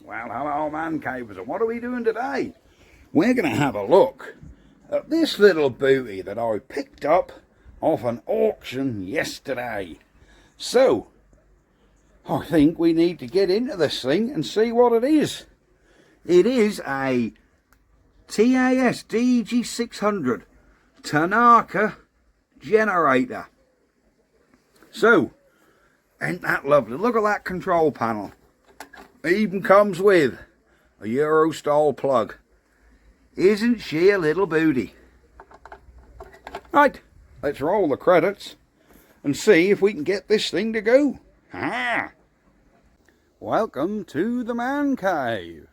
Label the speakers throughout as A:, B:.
A: Well, hello man cavers, and what are we doing today? We're going to have a look at this little booty that I picked up off an auction yesterday. So, I think we need to get into this thing and see what it is. It is a TAS DEG600 Tanaka Generator. So, ain't that lovely? Look at that control panel. It even comes with a Euro style plug. Isn't she a little booty? Right, let's roll the credits and see if we can get this thing to go. Ah. Welcome to the man cave.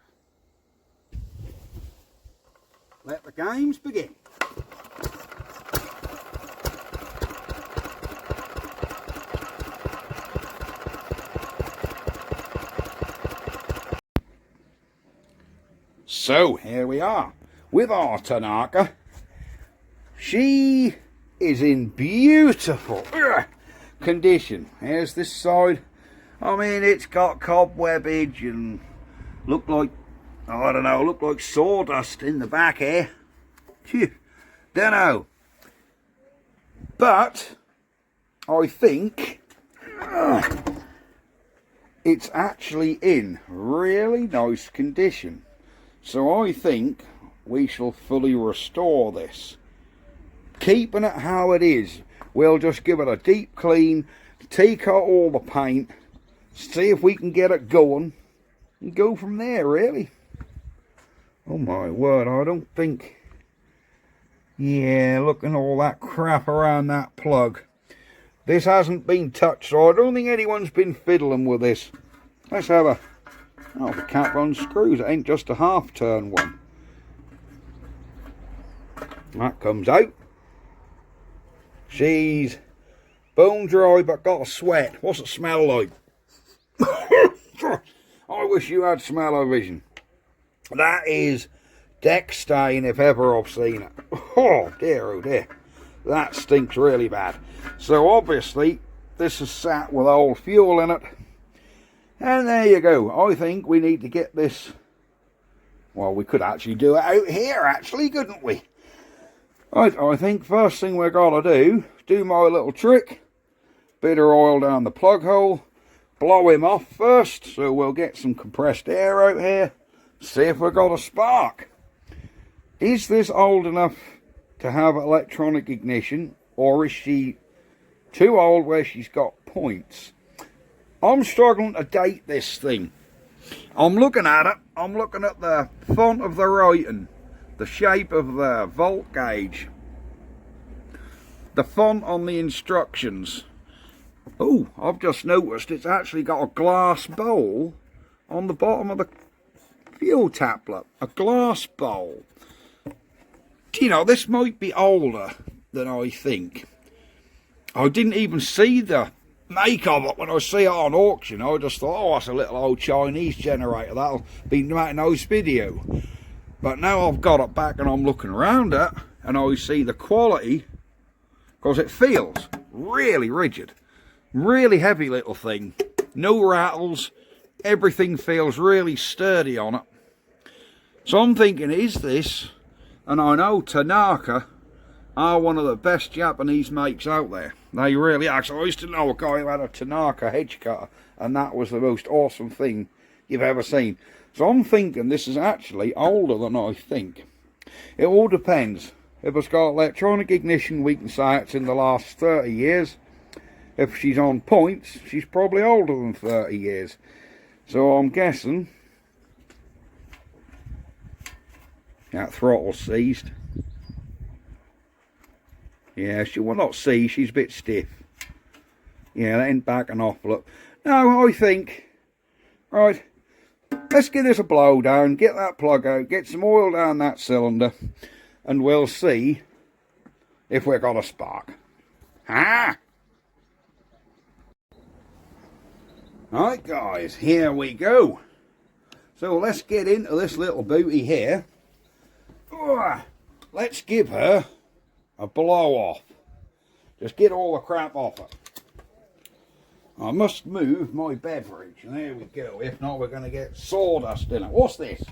A: Let the games begin. So here we are with our Tanaka. She is in beautiful condition. Here's this side. I mean, it's got cobwebbage and look like, I don't know, look like sawdust in the back here. Phew, don't know. But I think it's actually in really nice condition. So I think we shall fully restore this. Keeping it how it is, we'll just give it a deep clean, take out all the paint, see if we can get it going, and go from there, really. Oh my word, I don't think... Yeah, look at all that crap around that plug. This hasn't been touched, so I don't think anyone's been fiddling with this. Let's have a... Oh, the cap unscrews. It ain't just a half turn one. That comes out. She's bone dry but got a sweat. What's it smell like? I wish you had smell-o-vision. That is deck stain if ever I've seen it. Oh dear. That stinks really bad. So obviously this is sat with old fuel in it. And there you go. I think we need to get this... Well, we could actually do it out here, actually, couldn't we? Right, I think first thing we're going to do my little trick. Bit of oil down the plug hole. Blow him off first, so we'll get some compressed air out here. See if we've got a spark. Is this old enough to have electronic ignition? Or is she too old where she's got points? I'm struggling to date this thing. I'm looking at it. I'm looking at the font of the writing, the shape of the volt gauge, the font on the instructions. Oh, I've just noticed it's actually got a glass bowl on the bottom of the fuel taplet. A glass bowl. You know, this might be older than I think. I didn't even see the make of it when I see it on auction. I just thought, oh, that's a little old Chinese generator, that'll be a nice video. But now I've got it back and I'm looking around it and I see the quality, because it feels really rigid, really heavy little thing, no rattles, everything feels really sturdy on it. So I'm thinking, is this, and I know Tanaka are one of the best Japanese makes out there. They really are. So I used to know a guy who had a Tanaka hedge cutter, and that was the most awesome thing you've ever seen. So I'm thinking this is actually older than I think. It all depends. If it's got electronic ignition, we can say it's in the last 30 years. If she's on points, she's probably older than 30 years. So I'm guessing that throttle's seized. Yeah, she will not see, she's a bit stiff. Yeah, that ain't backing off. Look. No, I think, right, let's give this a blow down, get that plug out, get some oil down that cylinder, and we'll see if we've got a spark. Ah! Right, guys, here we go. So let's get into this little booty here. Let's give her a blow off. Just get all the crap off it. I must move my beverage. There we go. If not, we're going to get sawdust in it. What's this?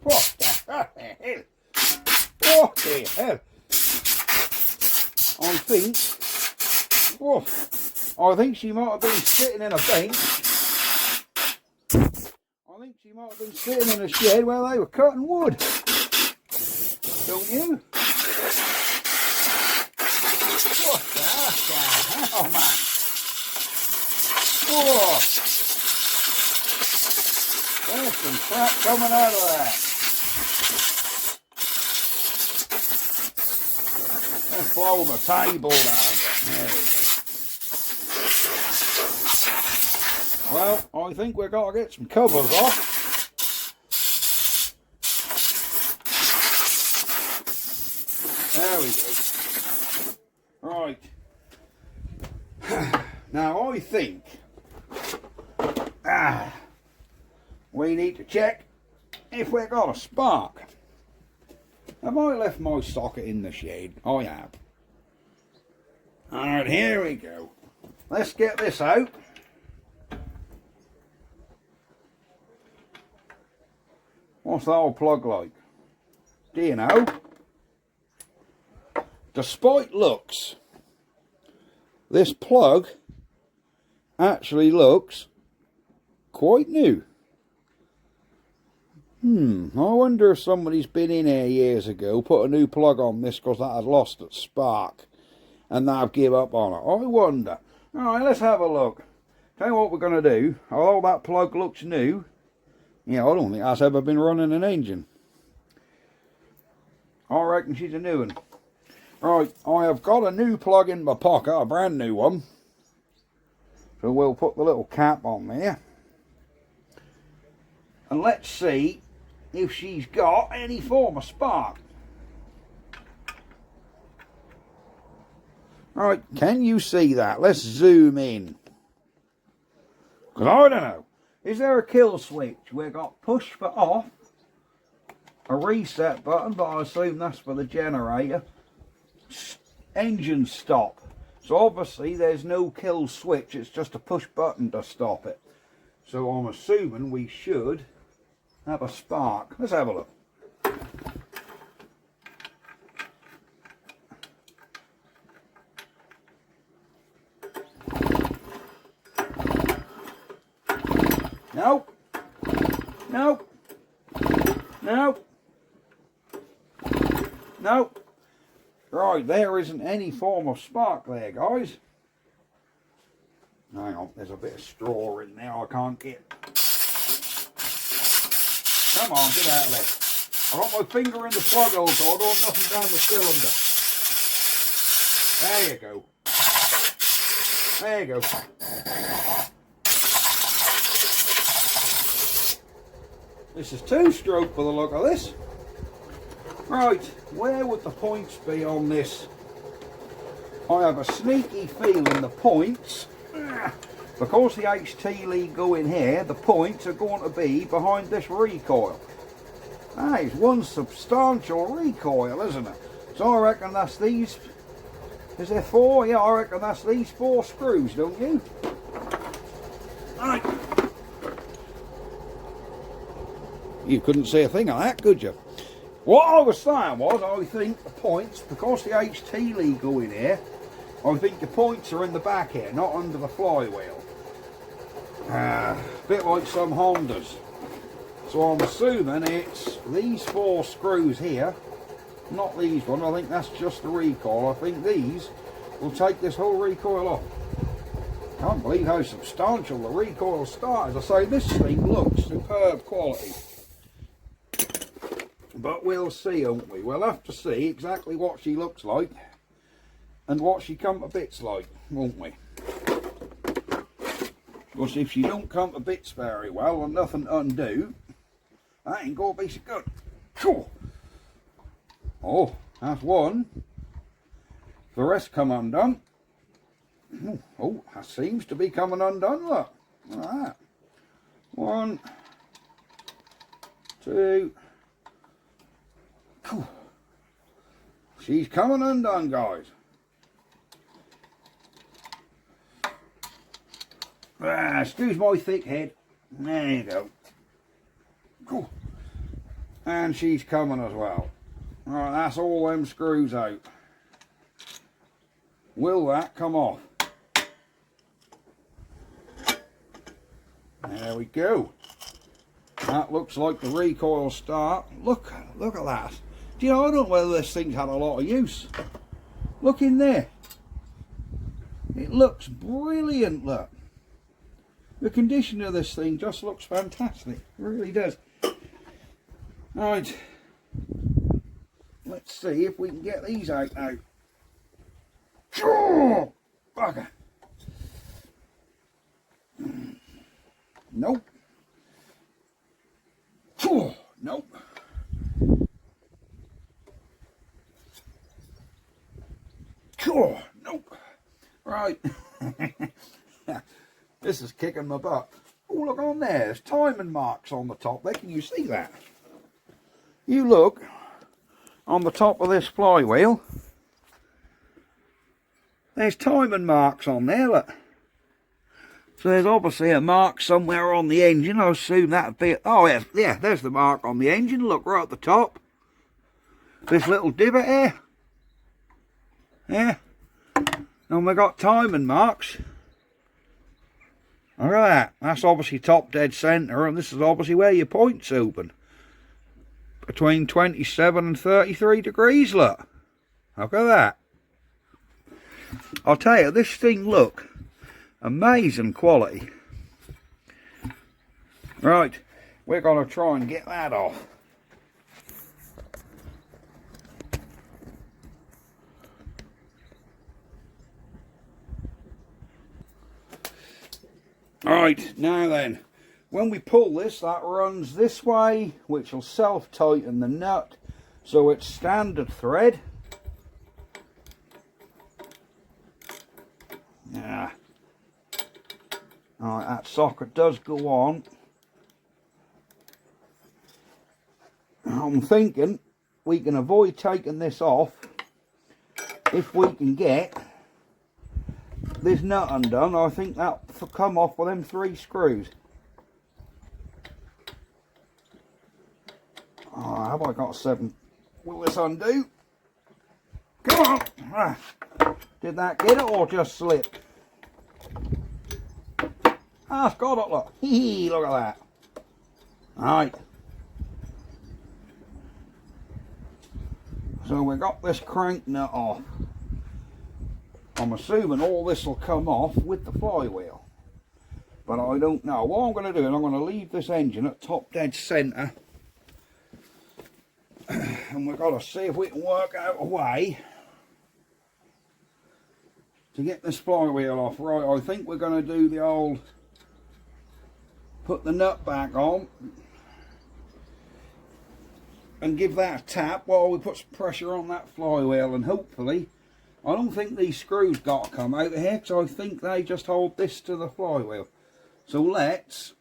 A: What the hell? What the hell? I think... Oh, I think she might have been sitting in a bench. I think she might have been sitting in a shed where they were cutting wood. Don't you? What the hell, man? Whoa! There's some crap coming out of that. Let's blow the table down. There we go. Well, I think we've got to get some covers off. There we go. Right. Now I think we need to check if we've got a spark. Have I left my socket in the shed? I have. Alright, here we go. Let's get this out. What's the old plug like? Do you know? Despite looks, this plug actually looks quite new. I wonder if somebody's been in here years ago, put a new plug on this because that had lost its spark and they've give up on it. I wonder. Alright, let's have a look. Tell you what we're going to do. Although that plug looks new, yeah, I don't think that's ever been running an engine. I reckon she's a new one. Right, I have got a new plug in my pocket, a brand new one. So we'll put the little cap on there. And let's see if she's got any form of spark. Right, can you see that? Let's zoom in. Because I don't know. Is there a kill switch? We've got push for off, a reset button, but I assume that's for the generator. Engine stop. So obviously there's no kill switch, it's just a push button to stop it. So I'm assuming we should have a spark. Let's have a look. Nope. Nope. Nope. Nope. Right, there isn't any form of spark there, guys. Hang on, there's a bit of straw in there I can't get. Come on, get out of there. I got my finger in the plug hole, so I don't want nothing down the cylinder. There you go. There you go. This is two-stroke for the look of this. Right, where would the points be on this? I have a sneaky feeling the points, because the HT lead go in here, the points are going to be behind this recoil. That is one substantial recoil, isn't it? So I reckon that's these, is there four? Yeah, I reckon that's these four screws, don't you? Right. You couldn't see a thing of that, could you? What I was saying was, I think the points, because the HT lead go in here, I think the points are in the back here, not under the flywheel. A bit like some Hondas. So I'm assuming it's these four screws here, not these ones. I think that's just the recoil. I think these will take this whole recoil off. Can't believe how substantial the recoil starts. I say, this thing looks superb quality. But we'll see, won't we? We'll have to see exactly what she looks like and what she come to bits like, won't we? Because if she don't come to bits very well and nothing to undo, that ain't going to be so good. Oh, that's one. The rest come undone. Oh, that seems to be coming undone, look. Look at that. 1, 2. She's coming undone, guys. Excuse my thick head. There you go. Cool. And she's coming as well. Alright, that's all them screws out. Will that come off? There we go. That looks like the recoil start. Look at that. Do you know, I don't know whether this thing's had a lot of use. Look in there. It looks brilliant, look. The condition of this thing just looks fantastic. It really does. Right. Let's see if we can get these out now. Oh, bugger. Nope. Oh, nope. Oh, nope. Right. This is kicking my butt. Oh, look on there. There's timing marks on the top there. Can you see that? You look on the top of this flywheel. There's timing marks on there, look. So there's obviously a mark somewhere on the engine. I assume that'd be... Oh, yeah, there's the mark on the engine. Look, right at the top. This little divot here. Yeah. And we've got timing marks. Look at that. That's obviously top dead centre, and this is obviously where your points open. Between 27 and 33 degrees, look. Look at that. I'll tell you, this thing, look, amazing quality. Right, we're going to try and get that off. Right, now then, when we pull this, that runs this way, which will self-tighten the nut, so it's standard thread. Yeah. Alright, that socket does go on. I'm thinking we can avoid taking this off if we can get this nut undone. I think that'll come off with them 3 screws. Oh, have I got 7? Will this undo? Come on! Ah. Did that get it or just slip? Ah, it's got it, look. Hee, look at that. Alright. So we got this crank nut off. I'm assuming all this will come off with the flywheel. But I don't know. What I'm going to do is I'm going to leave this engine at top dead centre. And we've got to see if we can work out a way to get this flywheel off. Right, I think we're going to do the old put the nut back on and give that a tap while we put some pressure on that flywheel, and hopefully, I don't think these screws got to come out of here, because I think they just hold this to the flywheel. So let's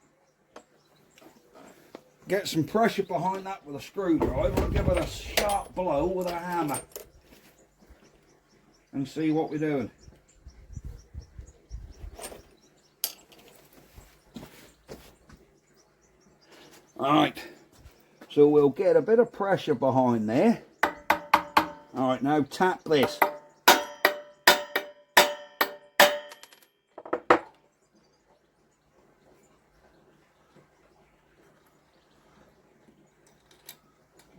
A: get some pressure behind that with a screwdriver and give it a sharp blow with a hammer and see what we're doing. Alright, so we'll get a bit of pressure behind there. Alright, now tap this.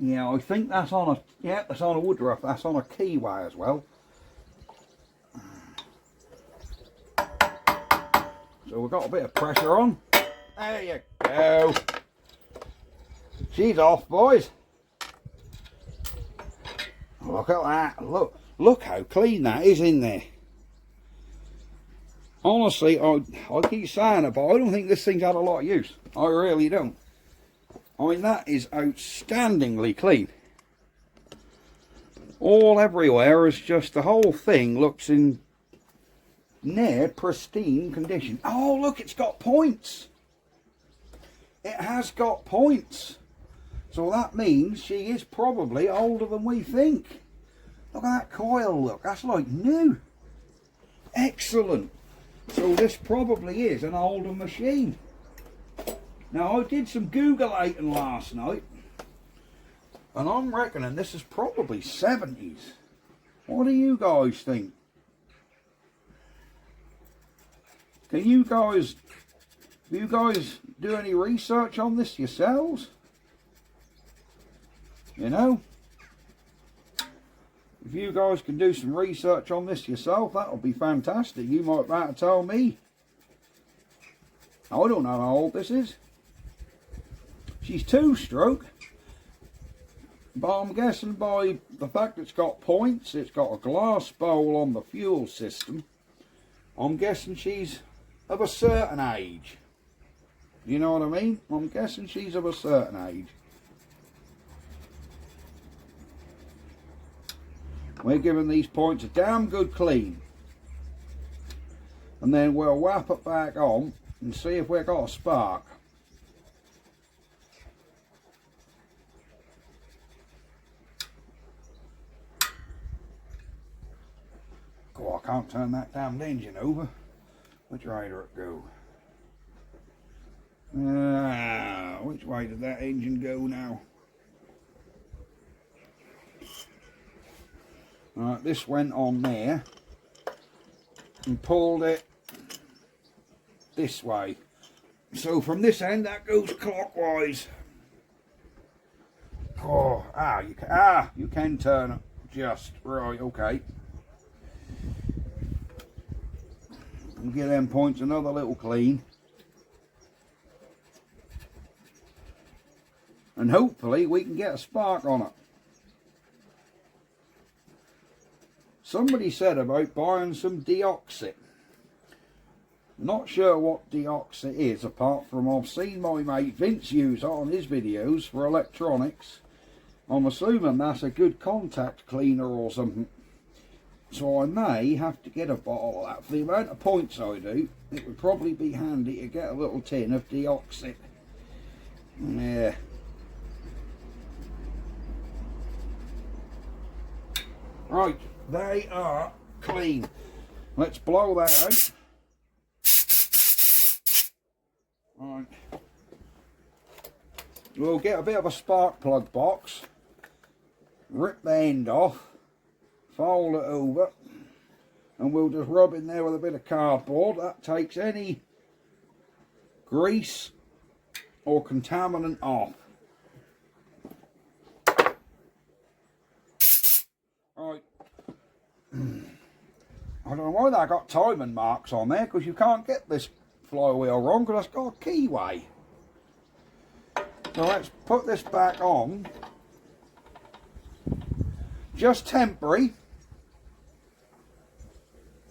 A: Yeah, I think that's on a, yeah, that's on a woodruff, that's on a keyway as well. So we've got a bit of pressure on. There you go. She's off, boys. Look at that. Look how clean that is in there. Honestly, I keep saying it, but I don't think this thing's had a lot of use. I really don't. I mean, that is outstandingly clean. All everywhere is just, the whole thing looks in near pristine condition. Oh, look, it's got points. It has got points. So that means she is probably older than we think. Look at that coil, look. That's like new. Excellent. So this probably is an older machine. Now, I did some Googleating last night, and I'm reckoning this is probably 70s. What do you guys think? Can you guys, do any research on this yourselves? You know? If you guys can do some research on this yourself, that would be fantastic. You might be able to tell me. I don't know how old this is. She's 2-stroke, but I'm guessing by the fact it's got points, it's got a glass bowl on the fuel system, I'm guessing she's of a certain age. You know what I mean? I'm guessing she's of a certain age. We're giving these points a damn good clean. And then we'll whap it back on and see if we've got a spark. Oh, I can't turn that damned engine over. Which way did it go? Which way did that engine go now? Right, this went on there and pulled it this way. So from this end that goes clockwise. Oh, you can turn it just right, okay. And give them points another little clean. And hopefully we can get a spark on it. Somebody said about buying some deoxit. Not sure what deoxit is, apart from I've seen my mate Vince use it on his videos for electronics. I'm assuming that's a good contact cleaner or something. So I may have to get a bottle of that. For the amount of points I do, it would probably be handy to get a little tin of deoxit. Yeah. Right, they are clean. Let's blow that out. Right. We'll get a bit of a spark plug box, rip the end off, fold it over, and we'll just rub in there with a bit of cardboard. That takes any grease or contaminant off. Right. I don't know why they got timing marks on there, because you can't get this flywheel wrong, because it's got a keyway. So let's put this back on. Just temporary.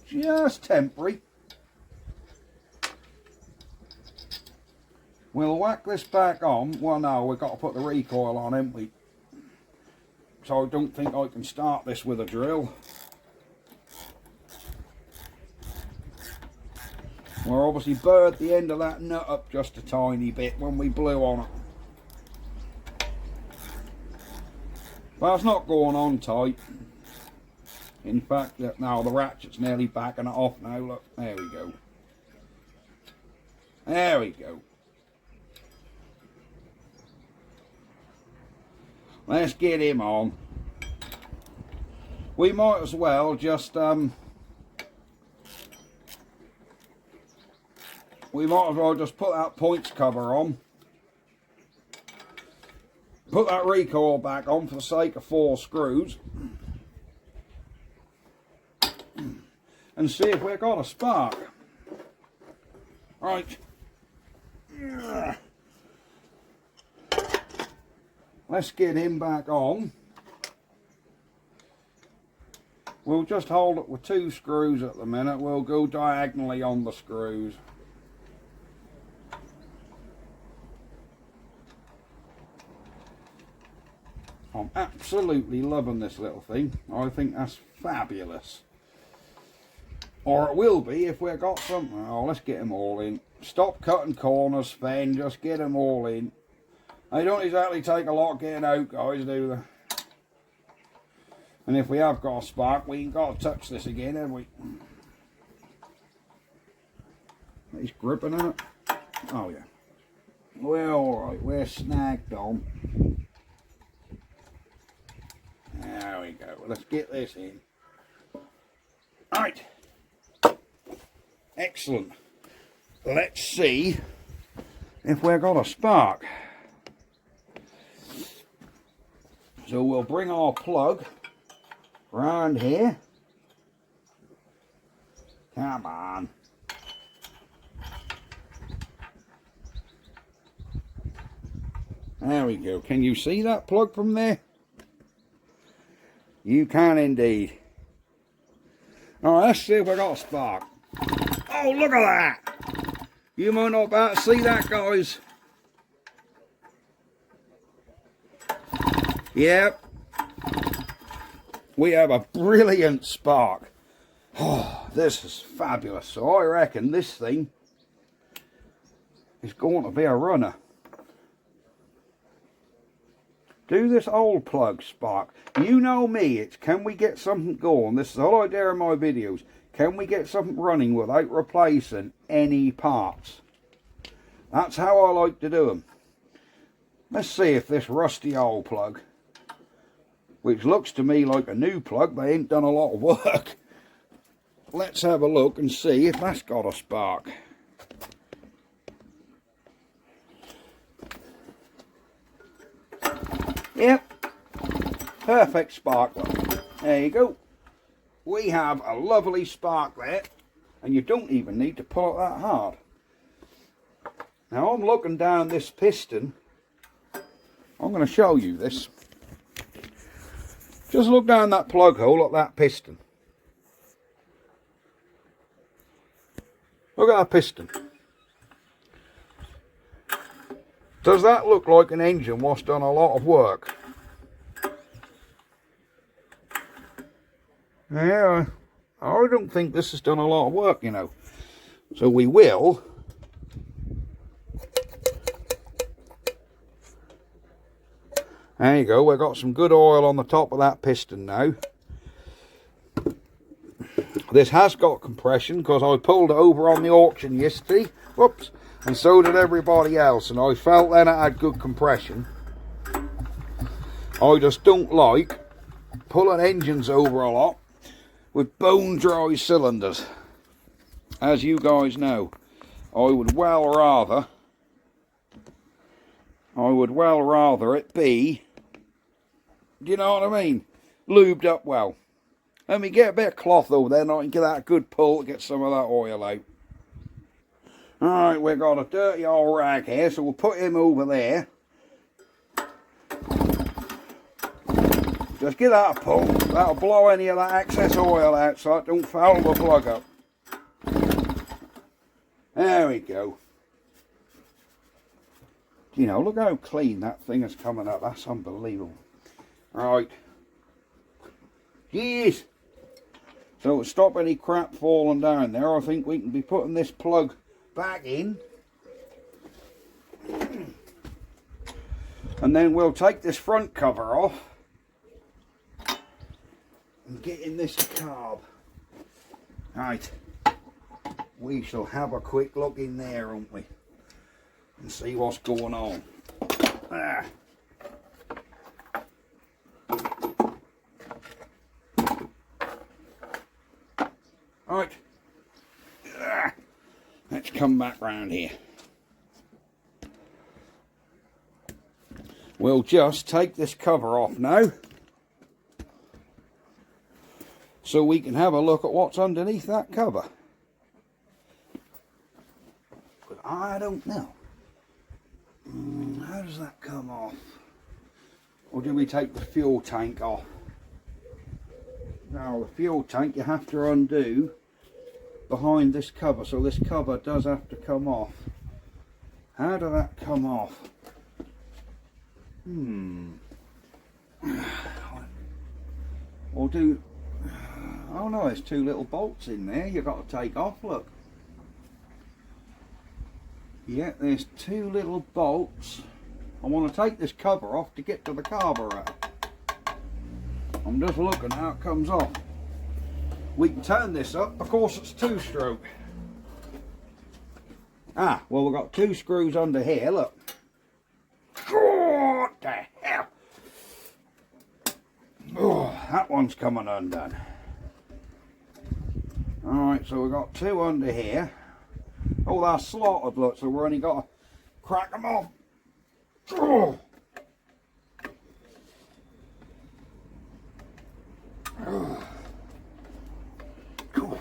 A: Just temporary. We'll whack this back on. Well, no, we've got to put the recoil on, haven't we? So I don't think I can start this with a drill. We'll obviously burred the end of that nut up just a tiny bit when we blew on it. But it's not going on tight. In fact, now the ratchet's nearly backing it off now. Look, there we go. There we go. Let's get him on. We might as well just put that points cover on. Put that recoil back on for the sake of 4 screws. And see if we've got a spark. Right. Let's get him back on. We'll just hold it with 2 screws at the minute. We'll go diagonally on the screws. I'm absolutely loving this little thing. I think that's fabulous. Or it will be if we've got something. Oh, let's get them all in. Stop cutting corners, Sven. Just get them all in. They don't exactly take a lot getting out, guys, do they? And if we have got a spark, we ain't got to touch this again, have we? He's gripping on it. Oh yeah. Well, alright, we're snagged on. There we go. Let's get this in. Alright. Excellent. Let's see if we've got a spark. So we'll bring our plug round here. Come on. There we go. Can you see that plug from there? You can indeed. Alright, let's see if we got a spark. Oh, look at that! You might not be able to see that, guys. Yep. We have a brilliant spark. Oh, this is fabulous. So I reckon this thing is going to be a runner. Do this old plug spark. You know me, it's can we get something going? This is all I do in my videos. Can we get something running without replacing any parts? That's how I like to do them. Let's see if this rusty old plug, which looks to me like a new plug, they ain't done a lot of work. Let's have a look and see if that's got a spark. Yep, perfect spark look. There you go. We have a lovely spark there, and you don't even need to pull it that hard. Now I'm looking down this piston. I'm going to show you this. Just look down that plug hole at that piston. Look at that piston. Does that look like an engine what's done a lot of work? Yeah, I don't think this has done a lot of work, you know. So we will there you go, we've got some good oil on the top of that piston now. This has got compression because I pulled it over on the auction yesterday. Whoops. And so did everybody else, and I felt then it had good compression. I just don't like pulling engines over a lot with bone dry cylinders. As you guys know, I would well rather it be, do you know what I mean, lubed up well. Let me get a bit of cloth over there and I can get that good pull to get some of that oil out. Alright, we've got a dirty old rag here, so we'll put him over there. Just give that a pull. That'll blow any of that excess oil out so it don't foul the plug up. There we go. You know, look how clean that thing is coming up. That's unbelievable. Right. Yes. So to stop any crap falling down there, I think we can be putting this plug back in, and then we'll take this front cover off and get in this carb. Right, we shall have a quick look in there, won't we, and see what's going on. Right. Let's come back round here. We'll just take this cover off now, so we can have a look at what's underneath that cover. But I don't know. How does that come off? Or do we take the fuel tank off? Now the fuel tank you have to undo behind this cover, so this cover does have to come off. How does that come off? Or do, oh no, there's two little bolts in there you've got to take off, look. Yeah, there's two little bolts. I want to take this cover off to get to the carburetor. I'm just looking how it comes off. We can turn this up, of course it's two-stroke. Ah, well, we've got 2 screws under here, look. What the hell? Oh, that one's coming undone. Alright, so we've got 2 under here. Oh, they're slotted, look, so we've only got to crack them off. Oh. Oh. Cool.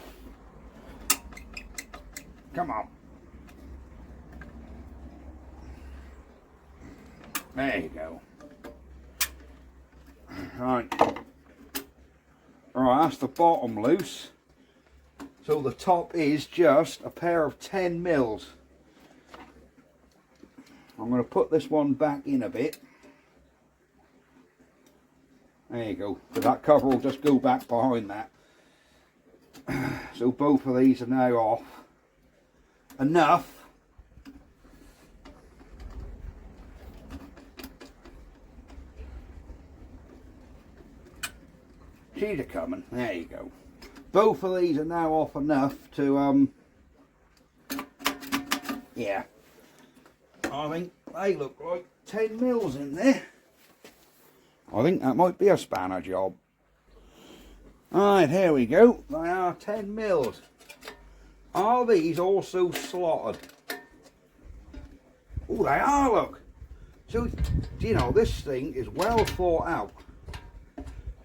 A: Come on. There you go. Right. Right, that's the bottom loose. So the top is just a pair of 10 mils. I'm going to put this one back in a bit. There you go. So that cover will just go back behind that. So both of these are now off. Enough. She's a coming. There you go. Both of these are now off enough to yeah. I think they look like 10 mils in there. I think that might be a spanner job. Alright, here we go. They are 10 mils. Are these also slotted? Oh, they are, look. So, you know, this thing is well thought out.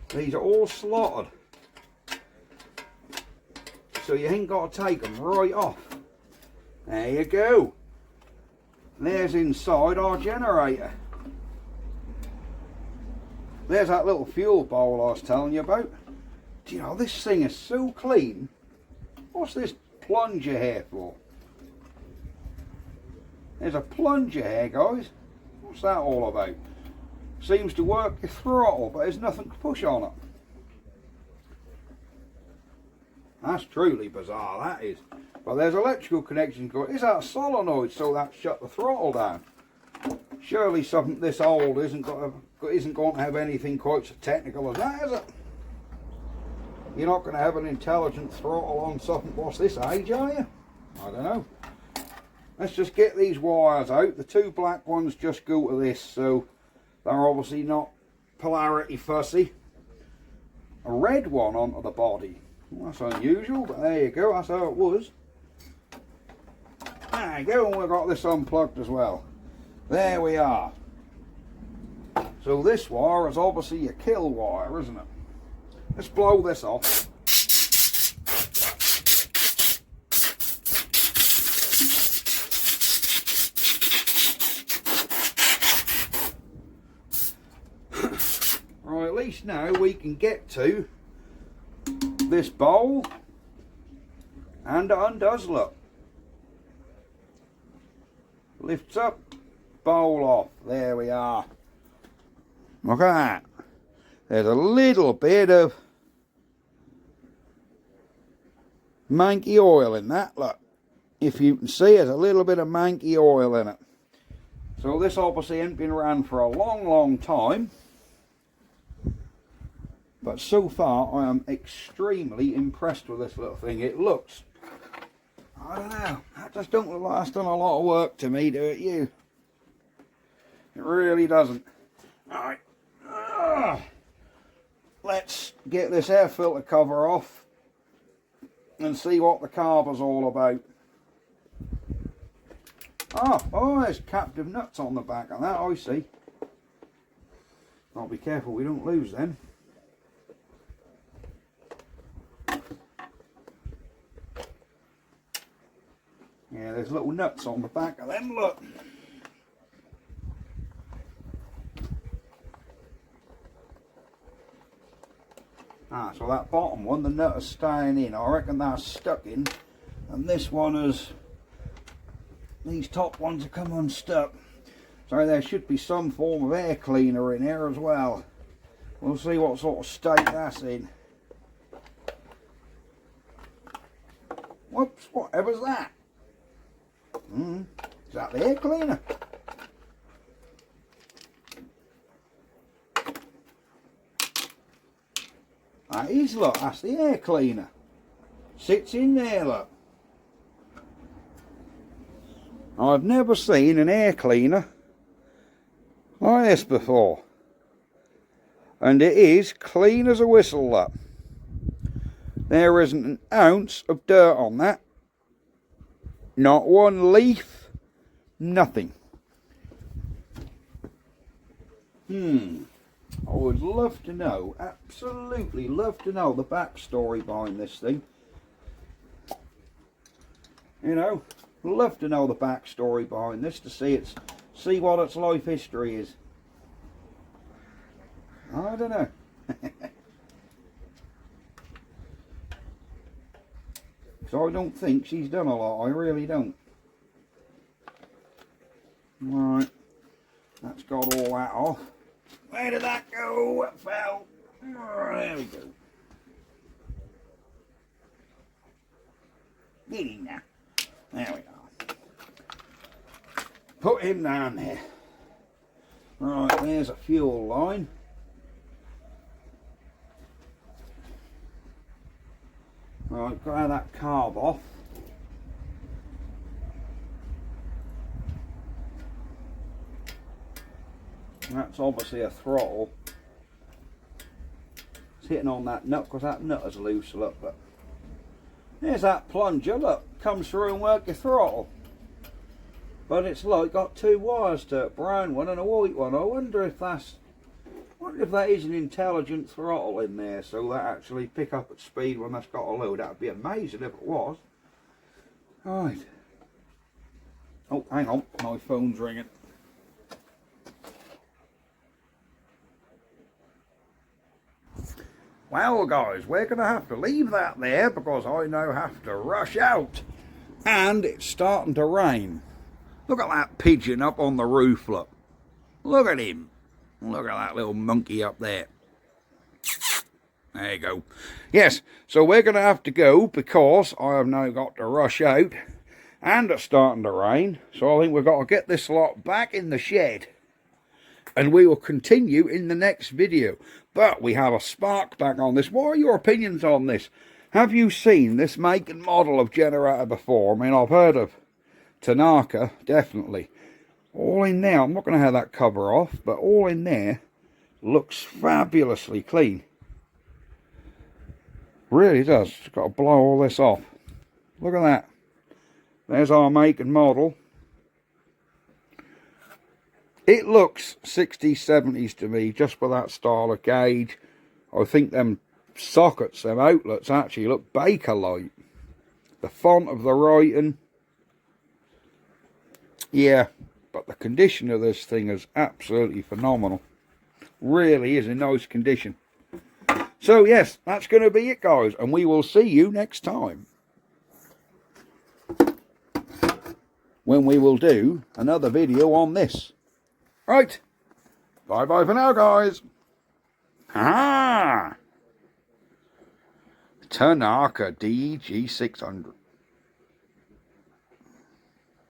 A: These are all slotted. So you ain't got to take them right off. There you go. There's inside our generator. There's that little fuel bowl I was telling you about. Do you know, this thing is so clean. What's this plunger here for? There's a plunger here, guys. What's that all about? Seems to work the throttle, but there's nothing to push on it. That's truly bizarre, that is. But there's electrical connections going. Is that a solenoid so that shut the throttle down? Surely something this old isn't going to have anything quite so technical as that, is it? You're not going to have an intelligent throttle on something what's this age, are you? I don't know. Let's just get these wires out. The 2 black ones just go to this, so they're obviously not polarity fussy. A red one onto the body. Well, that's unusual, but there you go, that's how it was. There you go, and we've got this unplugged as well. There we are. So this wire is obviously your kill wire, isn't it? Let's blow this off. Right, at least now we can get to this bowl, and it undoes, look. Lifts up, bowl off. There we are. Look at that. There's a little bit of manky oil in that, look. If you can see, there's a little bit of manky oil in it. So this obviously ain't been around for a long time. But so far, I am extremely impressed with this little thing. It looks, I don't know, that just don't look like it's done a lot of work to me, do it you? It really doesn't. Alright, let's get this air filter cover off and see what the carburetor's all about. Oh, there's captive nuts on the back of that, I see. I'll be careful we don't lose them. Yeah, there's little nuts on the back of them, look. So that bottom one, the nut is staying in. I reckon that's stuck in. And this one is, these top ones are come unstuck. So there should be some form of air cleaner in here as well. We'll see what sort of state that's in. Whoops, whatever's that? Is that the air cleaner? That is, look, that's the air cleaner. Sits in there, look. I've never seen an air cleaner like this before. And it is clean as a whistle, that. There isn't an ounce of dirt on that. Not one leaf. Nothing. I would love to know, absolutely love to know the backstory behind this thing. You know, love to know the backstory behind this to see what its life history is. I don't know. So I don't think she's done a lot, I really don't. Right, that's got all that off. Where did that go? It fell. Oh, there we go. Get him now. There we are. Put him down there. Right, there's a fuel line. Right, grab that carb off. That's obviously a throttle. It's hitting on that nut because that nut is loose, look. But there's that plunger, look, comes through and work your throttle. But it's like got two wires to it, brown one and a white one. I wonder if that is an intelligent throttle in there, so that actually pick up at speed when that's got a load. That would be amazing if it was. Right. Oh, hang on, my phone's ringing. Well guys, we're going to have to leave that there because I now have to rush out. And it's starting to rain. Look at that pigeon up on the roof, look. Look at him. Look at that little monkey up there. There you go. Yes, so we're going to have to go because I have now got to rush out. And it's starting to rain. So I think we've got to get this lot back in the shed. And we will continue in the next video. But we have a spark back on this. What are your opinions on this? Have you seen this make and model of generator before? I mean, I've heard of Tanaka, definitely. All in there, I'm not going to have that cover off, but all in there looks fabulously clean. Really does. Just got to blow all this off. Look at that. There's our make and model. It looks 60s, 70s to me, just with that style of gauge. I think them sockets, them outlets, actually look Bakelite. The font of the writing. Yeah, but the condition of this thing is absolutely phenomenal. Really is in nice condition. So yes, that's going to be it guys, and we will see you next time. When we will do another video on this. Right, bye bye for now guys. Ah, Tanaka DEG600.